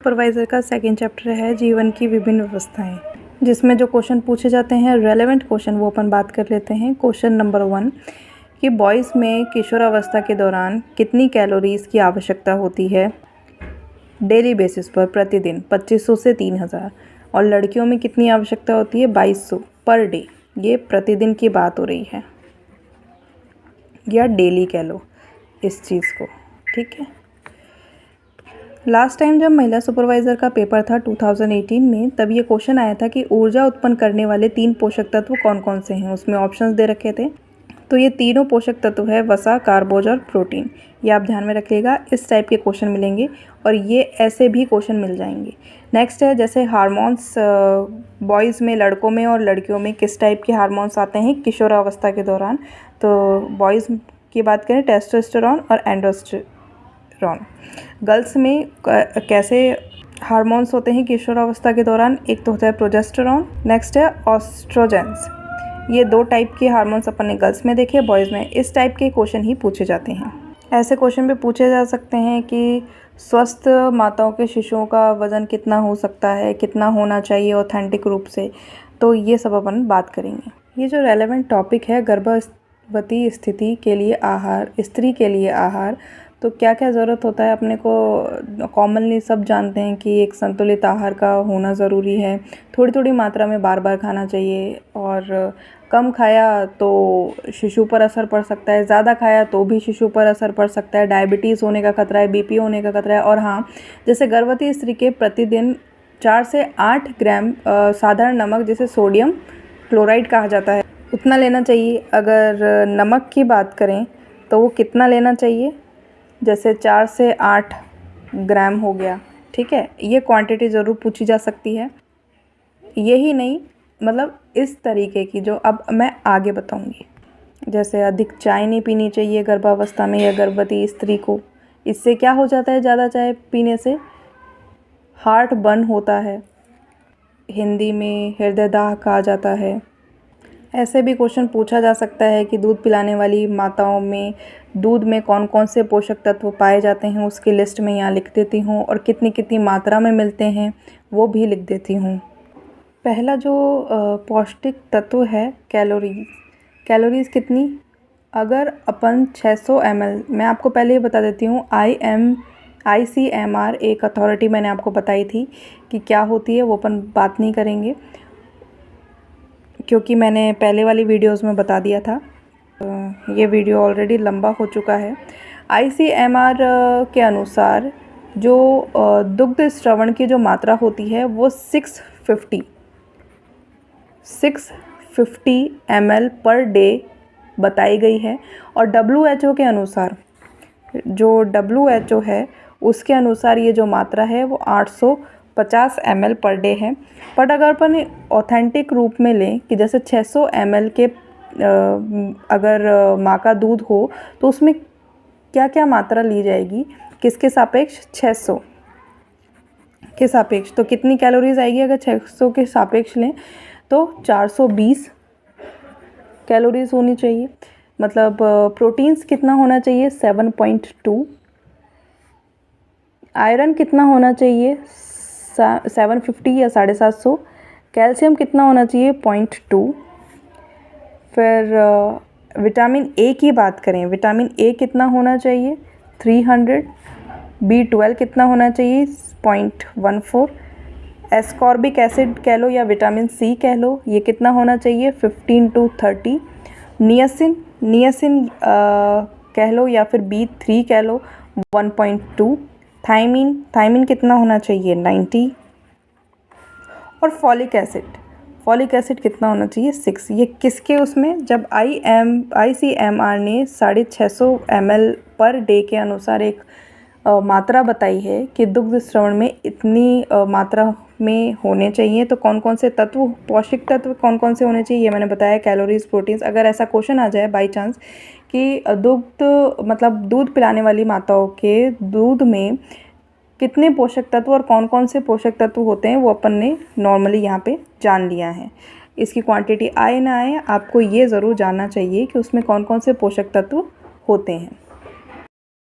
Supervisor का second chapter है जीवन की विभिन्न व्यवस्थाएं, जिसमें जो क्वेश्चन पूछे जाते हैं रेलेवेंट क्वेश्चन वो अपन बात कर लेते हैं। क्वेश्चन नंबर 1 कि बॉयज़ में किशोरावस्था के दौरान कितनी कैलोरीज़ की आवश्यकता होती है डेली बेसिस पर प्रतिदिन 2500 से 3000, और लड़कियों में कितनी आवश्यकता होती है 2200 पर डे। ये प्रतिदिन की बात हो रही है या डेली कह लो इस चीज़ को, ठीक है। लास्ट टाइम जब महिला सुपरवाइज़र का पेपर था 2018 में, तब ये क्वेश्चन आया था कि ऊर्जा उत्पन्न करने वाले 3 पोषक तत्व कौन कौन से हैं। उसमें ऑप्शंस दे रखे थे, तो ये तीनों पोषक तत्व है वसा, कार्बोज और प्रोटीन। ये आप ध्यान में रखिएगा, इस टाइप के क्वेश्चन मिलेंगे और ये ऐसे भी क्वेश्चन मिल जाएंगे। नेक्स्ट है जैसे हार्मोन्स, बॉयज़ में, लड़कों में और लड़कियों में किस टाइप के हार्मोन्स आते हैं किशोरावस्था के दौरान। तो बॉयज़ की बात करें टेस्टोस्टेरोन और एंडोस्टेरोन। गर्ल्स में कैसे हार्मोन्स होते हैं किशोरावस्था के दौरान, एक तो होता है प्रोजेस्टेरोन, नेक्स्ट है ऑस्ट्रोजेंस। ये 2 टाइप के हार्मोन्स अपन ने गर्ल्स में देखे, बॉयज़ में इस टाइप के क्वेश्चन ही पूछे जाते हैं। ऐसे क्वेश्चन भी पूछे जा सकते हैं कि स्वस्थ माताओं के शिशुओं का वज़न कितना हो सकता है, कितना होना चाहिए ऑथेंटिक रूप से, तो ये सब अपन बात करेंगे। ये जो रेलेवेंट टॉपिक है गर्भवती स्थिति के लिए आहार, स्त्री के लिए आहार, तो क्या क्या ज़रूरत होता है अपने को कॉमनली सब जानते हैं कि एक संतुलित आहार का होना ज़रूरी है। थोड़ी थोड़ी मात्रा में बार बार खाना चाहिए, और कम खाया तो शिशु पर असर पड़ सकता है, ज़्यादा खाया तो भी शिशु पर असर पड़ सकता है। डायबिटीज़ होने का खतरा है, बीपी होने का खतरा है। और हाँ, जैसे गर्भवती स्त्री के प्रतिदिन 4 से 8 ग्राम साधारण नमक, जिसे सोडियम क्लोराइड कहा जाता है, उतना लेना चाहिए। अगर नमक की बात करें तो वो कितना लेना चाहिए, जैसे 4 से 8 ग्राम हो गया, ठीक है। ये क्वांटिटी ज़रूर पूछी जा सकती है। यही नहीं, मतलब इस तरीके की जो अब मैं आगे बताऊंगी। जैसे अधिक चाय नहीं पीनी चाहिए गर्भावस्था में या गर्भवती स्त्री को। इससे क्या हो जाता है, ज़्यादा चाय पीने से हार्ट बर्न होता है, हिंदी में हृदयदाह कहा जाता है। ऐसे भी क्वेश्चन पूछा जा सकता है कि दूध पिलाने वाली माताओं में दूध में कौन कौन से पोषक तत्व पाए जाते हैं, उसकी लिस्ट में यहाँ लिख देती हूँ, और कितनी कितनी मात्रा में मिलते हैं वो भी लिख देती हूँ। पहला जो पौष्टिक तत्व है कैलोरीज। कैलोरीज कितनी, अगर अपन 600 ml, मैं आपको पहले ही बता देती हूँ, ICMR एक अथॉरिटी मैंने आपको बताई थी कि क्या होती है, वो अपन बात नहीं करेंगे क्योंकि मैंने पहले वाली वीडियोस में बता दिया था। ये वीडियो ऑलरेडी लंबा हो चुका है। ICMR के अनुसार जो दुग्ध स्रवण की जो मात्रा होती है वो 650 ml पर डे बताई गई है। और WHO के अनुसार, जो WHO है उसके अनुसार ये जो मात्रा है वो 850 ml पर डे है। बट अगर अपन ऑथेंटिक रूप में लें कि जैसे 600 ml के अगर माँ का दूध हो तो उसमें क्या क्या मात्रा ली जाएगी, किसके सापेक्ष, 600 के सापेक्ष, तो कितनी कैलोरीज आएगी अगर 600 के सापेक्ष लें तो 420 कैलोरीज होनी चाहिए। मतलब प्रोटीन्स कितना होना चाहिए, 7.2। आयरन कितना होना चाहिए, 750 या 750। कैल्शियम कितना होना चाहिए, 0.2। फिर विटामिन ए की बात करें, विटामिन ए कितना होना चाहिए, 300। B12 कितना होना चाहिए, 0.14। एस्कॉर्बिक एसिड कह लो या विटामिन सी कह लो, ये कितना होना चाहिए, 15 to 30। नियासिन कह लो या फिर B3 कह लो, 1.2। थायमीन कितना होना चाहिए, 90। और फॉलिक एसिड कितना होना चाहिए, 6। ये किसके उसमें, जब ICMR ने 650 ml पर डे के अनुसार एक मात्रा बताई है कि दुग्ध स्रवण में इतनी मात्रा में होने चाहिए, तो कौन कौन से तत्व, पौष्टिक तत्व कौन कौन से होने चाहिए, ये मैंने बताया, कैलोरीज, प्रोटीन्स। अगर ऐसा क्वेश्चन आ जाए बाई चांस कि दूध पिलाने वाली माताओं के दूध में कितने पोषक तत्व और कौन कौन से पोषक तत्व होते हैं, वो अपन ने नॉर्मली यहाँ पे जान लिया है। इसकी क्वांटिटी आए ना आए, आपको ये ज़रूर जानना चाहिए कि उसमें कौन कौन से पोषक तत्व होते हैं।